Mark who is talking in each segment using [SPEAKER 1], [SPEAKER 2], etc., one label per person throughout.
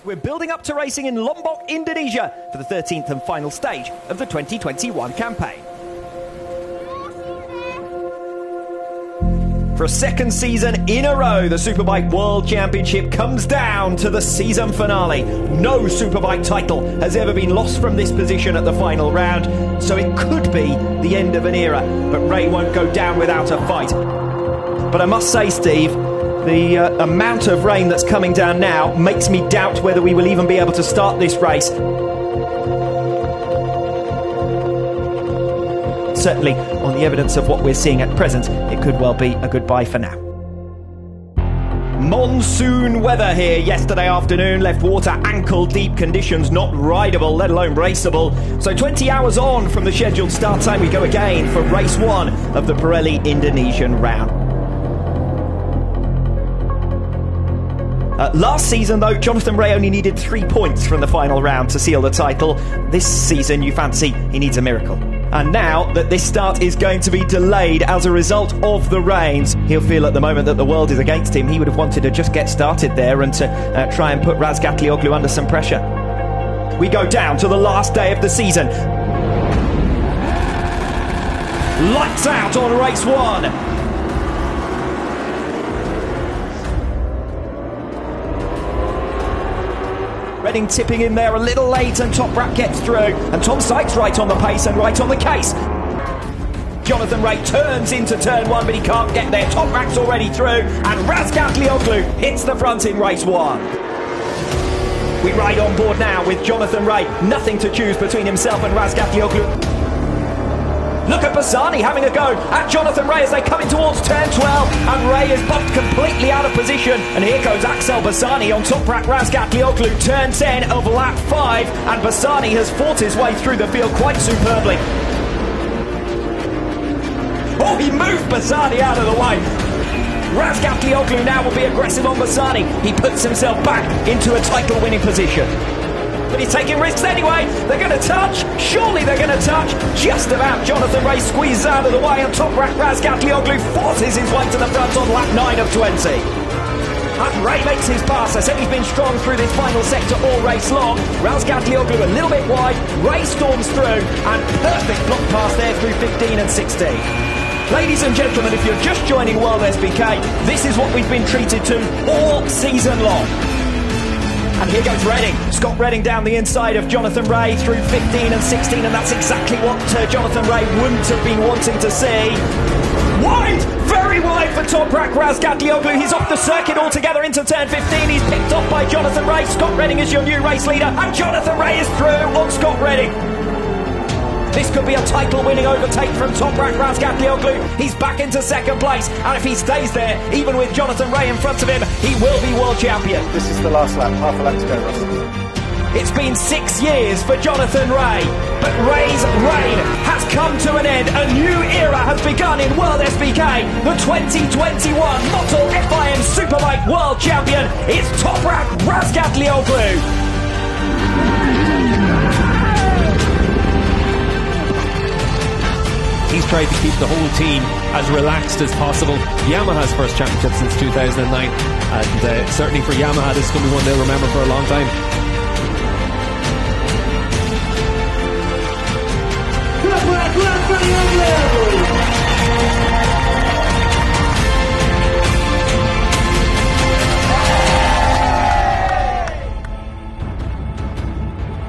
[SPEAKER 1] We're building up to racing in Lombok, Indonesia for the 13th and final stage of the 2021 campaign. For a second season in a row, the Superbike World Championship comes down to the season finale. No Superbike title has ever been lost from this position at the final round, so it could be the end of an era, but Ray won't go down without a fight. But I must say, Steve, the amount of rain that's coming down now makes me doubt whether we will even be able to start this race. Certainly, on the evidence of what we're seeing at present, it could well be a goodbye for now. Monsoon weather here yesterday afternoon left water ankle-deep conditions, not rideable, let alone raceable. So 20 hours on from the scheduled start time, we go again for race one of the Pirelli Indonesian round. Last season, though, Jonathan Rea only needed 3 points from the final round to seal the title. This season, you fancy he needs a miracle. And now that this start is going to be delayed as a result of the rains, he'll feel at the moment that the world is against him. He would have wanted to just get started there and to try and put Wsbk under some pressure. We go down to the last day of the season. Lights out on race one. Redding tipping in there a little late, and Toprak gets through, and Tom Sykes right on the pace and right on the case. Jonathan Rea turns into turn one, but he can't get there. Toprak's already through, and Wsbk hits the front in race one. We ride on board now with Jonathan Rea. Nothing to choose between himself and Wsbk. Look at Bassani having a go at Jonathan Rea as they come in towards turn 12, and Rea is bumped completely out of position, and here goes Axel Bassani on Toprak Wsbk, turn 10 of lap 5, and Bassani has fought his way through the field quite superbly. Oh, he moved Bassani out of the way. Wsbk now will be aggressive on Bassani. He puts himself back into a title-winning position. But he's taking risks anyway. They're going to touch. Surely they're going to touch. Just about. Jonathan Rea squeezes out of the way, and Toprak Wsbk forces his way to the front on lap 9 of 20. And Rea makes his pass. I said he's been strong through this final sector all race long. Wsbk a little bit wide. Rea storms through, and perfect block pass there through 15 and 16. Ladies and gentlemen, if you're just joining WorldSBK, this is what we've been treated to all season long. And here goes Redding. Scott Redding down the inside of Jonathan Rea through 15 and 16, and that's exactly what Jonathan Rea wouldn't have been wanting to see. Wide! Very wide for Toprak Wsbk. He's off the circuit altogether into turn 15. He's picked off by Jonathan Rea. Scott Redding is your new race leader, and Jonathan Rea is through on Scott Redding. This could be a title-winning overtake from Toprak Wsbk. He's back into second place, and if he stays there, even with Jonathan Rea in front of him, he will be world champion.
[SPEAKER 2] This is the last lap, half a lap to go, Russell.
[SPEAKER 1] It's been 6 years for Jonathan Rea, but Rea's reign has come to an end. A new era has begun in WorldSBK. The 2021 Motul FIM Superbike World Champion is Toprak Wsbk.
[SPEAKER 3] He's tried to keep the whole team as relaxed as possible. Yamaha's first championship since 2009, and certainly for Yamaha, this is going to be one they'll remember for a long time.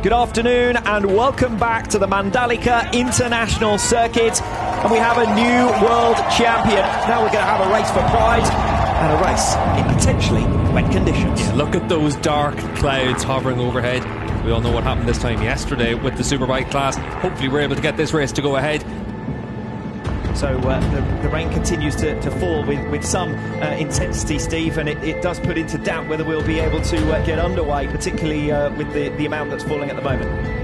[SPEAKER 1] Good afternoon and welcome back to the Mandalika International Circuit, and we have a new world champion. Now we're going to have a race for pride and a race in potentially wet conditions.
[SPEAKER 3] Yeah, look at those dark clouds hovering overhead. We all know what happened this time yesterday with the Superbike class. Hopefully we're able to get this race to go ahead.
[SPEAKER 1] So the rain continues to fall with some intensity, Steve, and it does put into doubt whether we'll be able to get underway, particularly with the amount that's falling at the moment.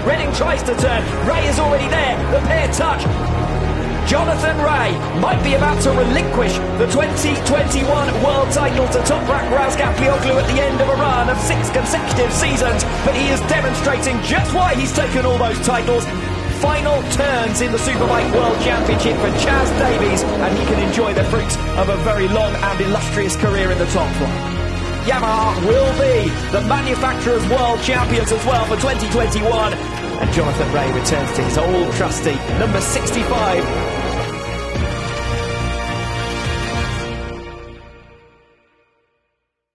[SPEAKER 1] Redding tries to turn. Ray is already there. The pair touch. Jonathan Ray might be about to relinquish the 2021 world title to top-rack Wsbk at the end of a run of 6 consecutive seasons, but he is demonstrating just why he's taken all those titles. Final turns in the Superbike World Championship for Chaz Davies, and he can enjoy the fruits of a very long and illustrious career in the top flight. Yamaha will be the manufacturer's world champions as well for 2021, and Jonathan Ray returns to his old trusty number 65